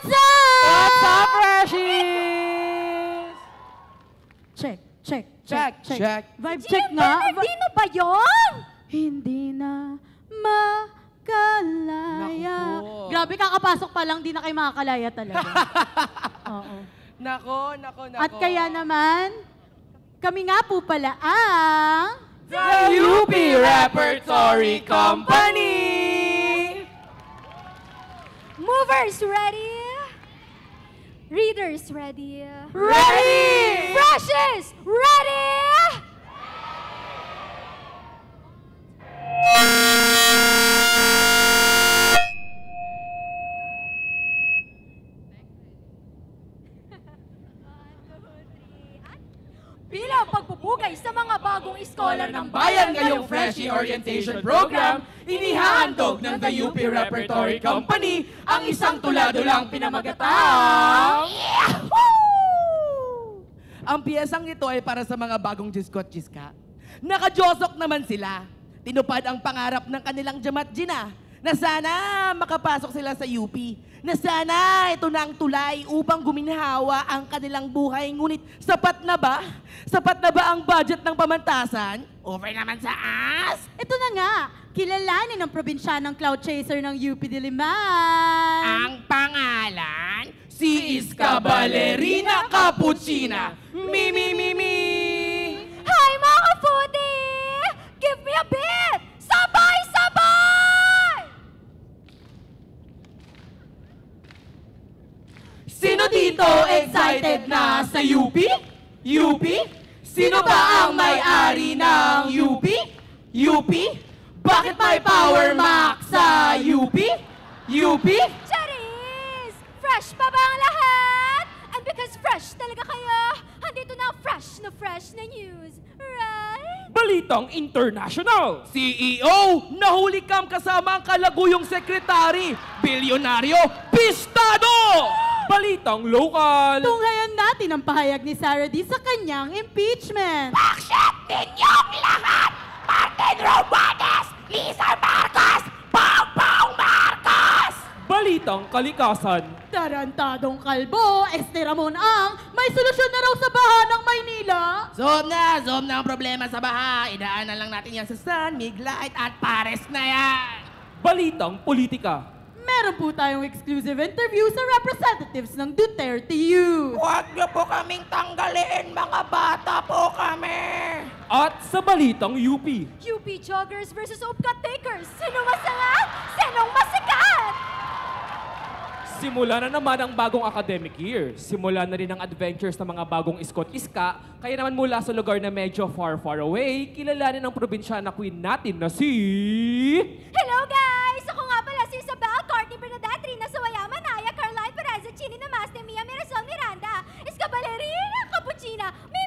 What's up? What's up, Freshies? Check. Vibe Gio check nga. Bernardino ba yun? Hindi na makalaya. Naku. Grabe, kakapasok pa lang, di na kayo makakalaya talaga. Oo. Nako. At kaya naman, kami nga po pala ang... The UP Repertory Company! Movers ready? Readers ready? Ready! Freshies ready? Bilang pagpupugay sa mga bagong iskolar ng Bayan ngayong Freshie Orientation Program, inihahandog ng The UP Repertory Company ang isang tulado lang pinamagatang... Ang piyesang ito ay para sa mga bagong Jisko at Jiska. Nakajosok naman sila. Tinupad ang pangarap ng kanilang Jamat-Jina na sana makapasok sila sa UP. Na sana ito na ang tulay upang guminhawa ang kanilang buhay. Ngunit sapat na ba? Sapat na ba ang budget ng pamantasan? Over naman sa as! Ito na nga, kilalanin ng probinsyanang cloud chaser ng UP Diliman. Ang pangalan, si Iska Ballerina Cappuccina. Mi. Hi mga foodie! Give me a bit! Sabay! Sino dito excited na sa UP? UP? Sino ba ang may-ari ng UP? UP? Bakit may power max sa UP? UP? Charis! Fresh pa ba ang lahat? And because fresh talaga kayo, andito na ang fresh na news, right? Balitang international! CEO, nahuli kam kasama ang kalaguyong sekretary, bilyonaryo, pistado! Balitang lokal! Tunghayan natin ang pahayag ni Sarah D. sa kanyang impeachment. Bakit ninyong lahat? Martin Romualdez, Lisa Marcos, Bongbong Marcos! Balitang kalikasan. Tarantadong kalbo, Este Ramon ang may solusyon na raw sa baha ng Maynila. Zoom na ang problema sa baha. Idaan na lang natin yan sa Sun, Miglight at Pares na yan. Balitang politika. Meron po tayong exclusive interview sa representatives ng Duterte Youth. Huwag niyo po kaming tanggalin, mga bata po kami. At sa balitang UP. UP joggers versus upcut takers. Sino masangat? Sinong masikat? Simula na naman ang bagong academic year. Simula na rin ang adventures ng mga bagong iskot-iska. Kaya naman mula sa lugar na medyo far away, kilalanin ang probinsyana queen natin na si... Hello guys! Ako nga pala si Isabel, Courtney Bernadette, Rina Sawaya, Manaya, Caroline Perez, Chini Namaste, Mia Mirasol Miranda, Iska Ballerina, Cappuccina, Mi,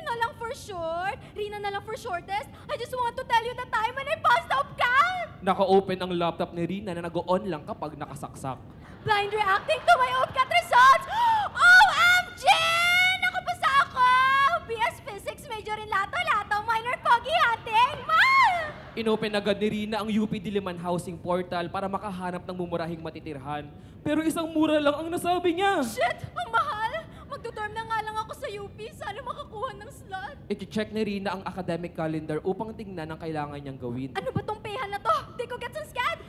no lang for short, Rina na lang for shortest. I just want to tell you the time when I passed out cat! Naka-open ang laptop ni Rina na nag-on lang kapag nakasaksak. Blind reacting to my OPCAT results! OMG! Nakapasa ako! BS Physics, major in lato-lato, minor pogi hunting! Inopen agad ni Rina ang UP Diliman Housing Portal para makahanap ng mumurahing matitirhan. Pero isang mura lang ang nasabi niya. Shit! Ang mahal! Magdo-dorm na nga lang ako sa UP. Sana makakuha ng slot. I-check ni Rina ang academic calendar upang tingnan ang kailangan niyang gawin. Ano ba tong pehan na to? Di ko get some scad!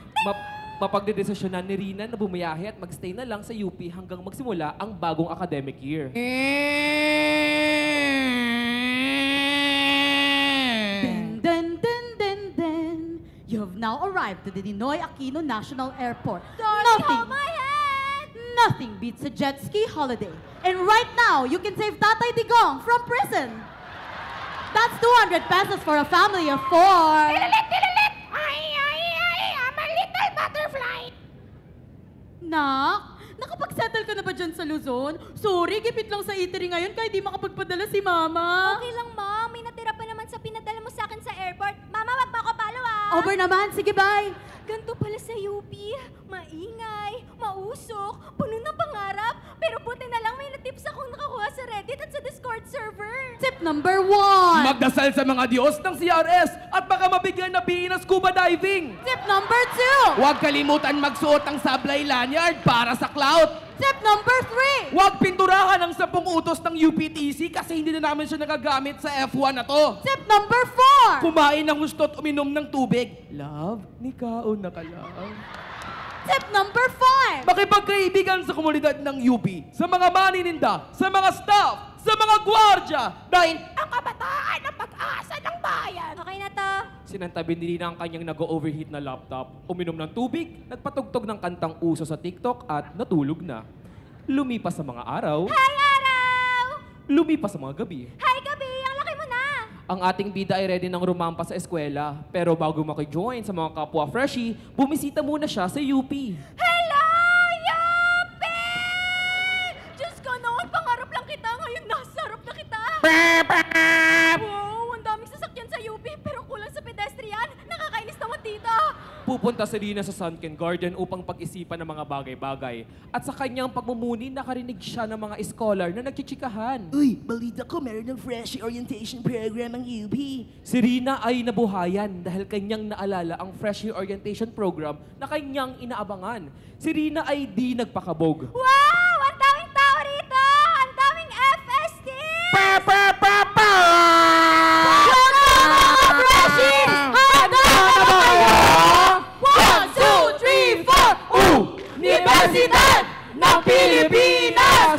Mapagdedesisyonan ni Rina na bumiyahe at magstay na lang sa UP hanggang magsimula ang bagong academic year. You have now arrived to the Ninoy Aquino National Airport. Darling, hold my hand! Nothing beats a jet ski holiday. And right now, you can save Tatay Digong from prison. That's 200 pesos for a family of 4. Tilalit! I'm a little butterfly! Nak, nakapag-settle ka na ba dyan sa Luzon? Sorry, gipit lang sa eatery ngayon kaya di makapagpadala si Mama. Okay lang, Mom. May natira pa naman sa pinadala mo sa akin sa airport. Mama, wag mo ako palo, ah! Over naman, sige bye. Ganto pala sa UP. Maingay, mausok, puno ng pangarap. Pero buti na lang may natips akong nakakuha sa Reddit at sa Discord server. Tip number 1. Magdasal sa mga Diyos ng CRS at baka mabigyan na BE na scuba diving. Tip number 2. Huwag kalimutan magsuot ng sablay lanyard para sa clout. Tip number 3. Huwag pinturahan ang 10 utos ng UPTC kasi hindi na namin siya nagagamit sa F1 na to. Tip number 4. Kumain ng gusto at uminom ng tubig. Love, nikaon na ka love. Tip number 5. Makipagkaibigan sa komunidad ng UP, sa mga manininda, sa mga staff, sa mga gwardya, dahil ang kabataan ang pag-asa ng bayan. Okay na to. Sinantabi ni Rina ang kanyang nag-overheat na laptop, uminom ng tubig, nagpatugtog ng kantang uso sa TikTok at natulog na. Lumipas sa mga araw, Hi, araw! lumipas sa mga gabi. Hi, gabi! Ang laki mo na! Ang ating bida ay ready ng rumampa sa eskwela, pero bago makijoin sa mga kapwa freshie, bumisita muna siya sa UP. Hello, Yupi! Diyos ko, noon pangarap lang kita. Ngayon nasa harap na kita. Wow, ang daming sasakyan sa UP, pero kulang sa pedestrian. Nakakainis naman dito. Pupunta si Rina sa Sunken Garden upang pag-isipan ng mga bagay-bagay. At sa kanyang pagmumuni, nakarinig siya ng mga scholar na nagchichikahan. Uy, balita ko meron ng Freshie Orientation Program ang UP. Si Rina ay nabuhayan dahil kanyang naalala ang Freshie Orientation Program na kanyang inaabangan. Si Rina ay di nagpakabog. Wow! Ang daming tao rito! Ang daming FST! Universidad ng Pilipinas!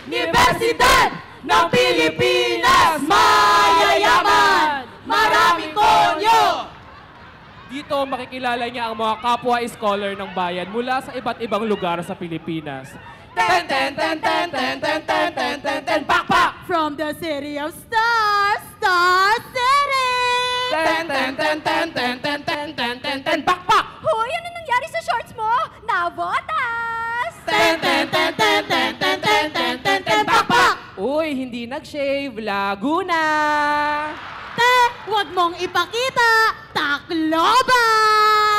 Universidad ng Pilipinas! Mayayaman! Maraming konyo! Dito makikilala niya ang mga kapwa scholar ng bayan mula sa iba't ibang lugar sa Pilipinas. Ten, ten, ten, ten, ten, ten, ten, ten, ten, ten, pakpak! From the city of stars, Star City! Ten, ten, ten, ten, ten, ten, ten, ten, ten, ten, pakpak! Hoy, ano nangyari sa shorts mo? Nabotas! Ten, ten, ten, ten, ten, ten, ten, ten, ten, ten, pakpak! Uy, hindi nag-shave, Laguna! Te, huwag mong ipakita! Tacloban!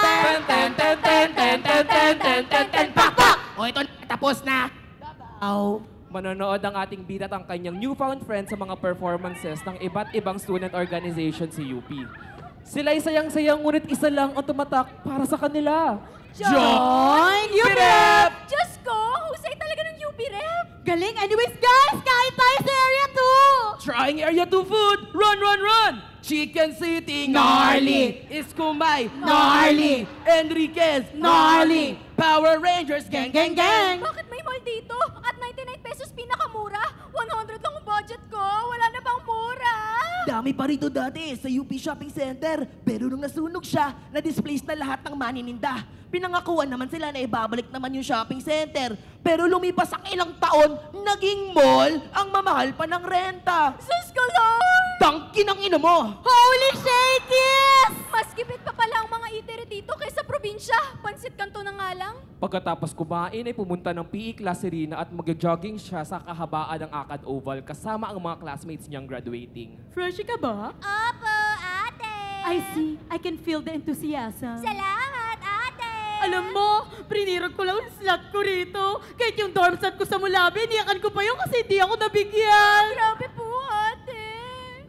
Ten, ten, ten, ten, ten, ten, ten, ten, ten, ten, pakpak! O ito, tapos na. Manonood ang ating bida at ang kanyang newfound friends sa mga performances ng iba't ibang student organization si UP. Sila'y sayang-sayang ngunit isa lang ang tumatak para sa kanila. Join UP! Diyos ko, husay talaga ng UP Rep! Galing! Anyways, guys, kain tayo sa area 2! Trying Area 2 food! Run, run, run! Chicken City, gnarly! Iskumay, gnarly! Enriquez, gnarly! Power Rangers, gang, gang, gang! Bakit may mall dito? At 99 pesos pinakamura? 100 lang ang budget ko. Wala na bang mura? Dami pa rito dati sa UP Shopping Center. Pero nung nasunog siya, na-displace na lahat ng manininda. Pinangakuan naman sila na ibabalik naman yung shopping center. Pero lumipas ang ilang taon, naging mall ang mamahal pa ng renta. Sus ko lang! Tangkin ang ina mo! Holy shakies! Mas kipit pa pala ang mga eatery dito kaysa probinsya. Pansit Kanto na nga lang. Pagkatapos kumain ay pumunta ng PE class si Rina at mag-jogging siya sa kahabaan ng Akad Oval kasama ang mga classmates niyang graduating. Freshie ka ba? Opo, ate! I see. I can feel the enthusiasm. Salamat, ate! Alam mo, prinirog ko lang yung slot ko rito. Kahit yung dorm set ko sa Mulabi, niyakan ko pa yun kasi hindi ako nabigyan. Grabe po, ate!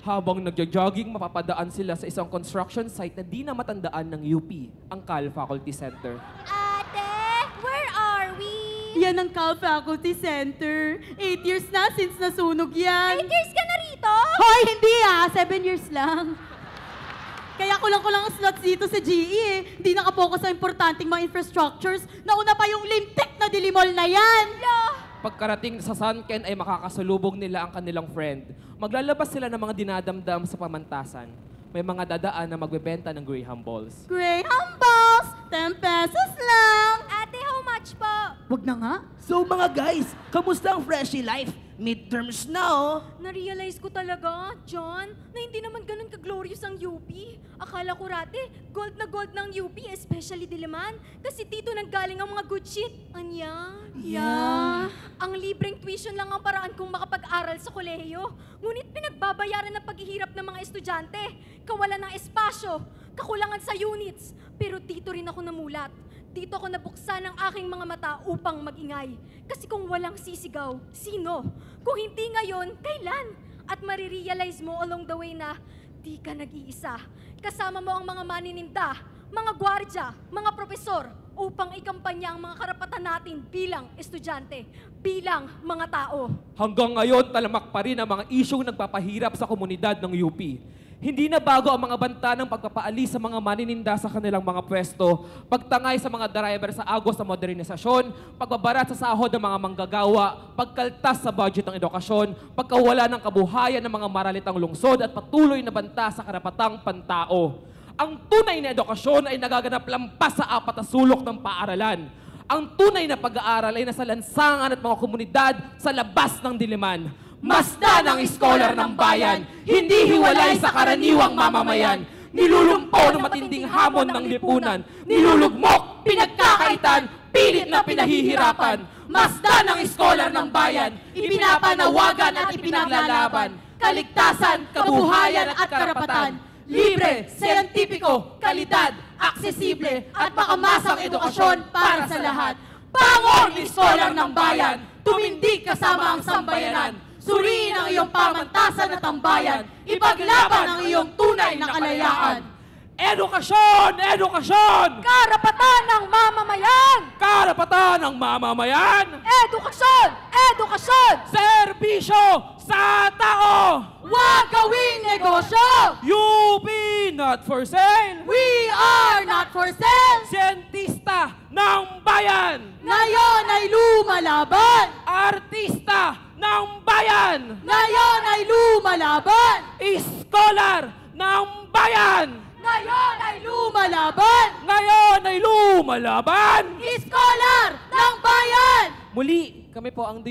Habang nagja-jogging, mapapadaan sila sa isang construction site na di na matandaan ng UP, ang Cal Faculty Center. Ate, where are we? Yan ang Cal Faculty Center. 8 years na since nasunog 8 yan. years ka na rito? Hoy, hindi 7 years lang. Kaya kulang-kulang ang slots dito sa GE eh. Hindi nakapokus sa importanteng mga infrastructures. Nauna pa yung lintik na dilimol na yan. Pagkarating sa Sunken ay makakasalubong nila ang kanilang friend. Maglalabas sila ng mga dinadamdam sa pamantasan. May mga dadaan na magbebenta ng Graham Balls. Graham Balls! 10 pesos lang! Ate, how much po? Wag na nga. So mga guys, kamusta ang Freshie life? Midterms na oh! Na-realize ko talaga, John, na hindi naman ganun ka-glorious ang UP. Akala ko rati, gold na gold ng UP, especially Diliman. Kasi dito nanggaling ang mga good shit. Anya? Yeah. Ang libreng tuition lang ang paraan kong makapag-aral sa kolehiyo. Ngunit pinagbabayaran ng paghihirap ng mga estudyante. Kawalan ng espasyo, kakulangan sa units. Pero dito rin ako namulat. Dito ako nabuksan ang aking mga mata upang magingay. Kasi kung walang sisigaw, sino? Kung hindi ngayon, kailan? At marirealize mo along the way na di ka nag-iisa. Kasama mo ang mga manininda, mga gwardya, mga propesor, upang ikampanya ang mga karapatan natin bilang estudyante, bilang mga tao. Hanggang ngayon, talamak pa rin ang mga isyong nagpapahirap sa komunidad ng UP. Hindi na bago ang mga banta ng pagpapaalis sa mga manininda sa kanilang mga pwesto, pagtangay sa mga driver sa agos ng modernisasyon, pagbabarat sa sahod ng mga manggagawa, pagkaltas sa budget ng edukasyon, pagkawala ng kabuhayan ng mga maralitang lungsod at patuloy na banta sa karapatang pantao. Ang tunay na edukasyon ay nagaganap lampas sa apat na sulok ng paaralan. Ang tunay na pag-aaral ay nasa lansangan at mga komunidad sa labas ng diliman. Masdan ang iskolar ng bayan, hindi hiwalay sa karaniwang mamamayan. Nilulumpo ng matinding hamon ng lipunan, nilulugmok, pinagkakaitan, pilit na pinahihirapan. Masdan ang iskolar ng bayan, ipinapanawagan at ipinaglalaban. Kaligtasan, kabuhayan at karapatan. Libre, siyentipiko, kalidad, aksesible at makamasang edukasyon para sa lahat. Bangon, iskolar ng bayan! Tumindig kasama ang sambayanan! Suriin ang iyong pamantasan at tambayan! Ipaglaban ang iyong tunay na kalayaan! Edukasyon! Edukasyon! Karapatan ng mamamayan! Karapatan ng mamamayan! Edukasyon! Edukasyon! Serbisyo sa tao! Huwag gawing negosyo! UP not for sale! We are not for sale! Siyentista ng bayan! Ngayon ay lumalaban! Artista ng bayan! Ngayon ay lumalaban! Iskolar ng bayan! Ngayon ay lumalaban! Ngayon ay lumalaban! Iskolar ng bayan! Muli, kami po ang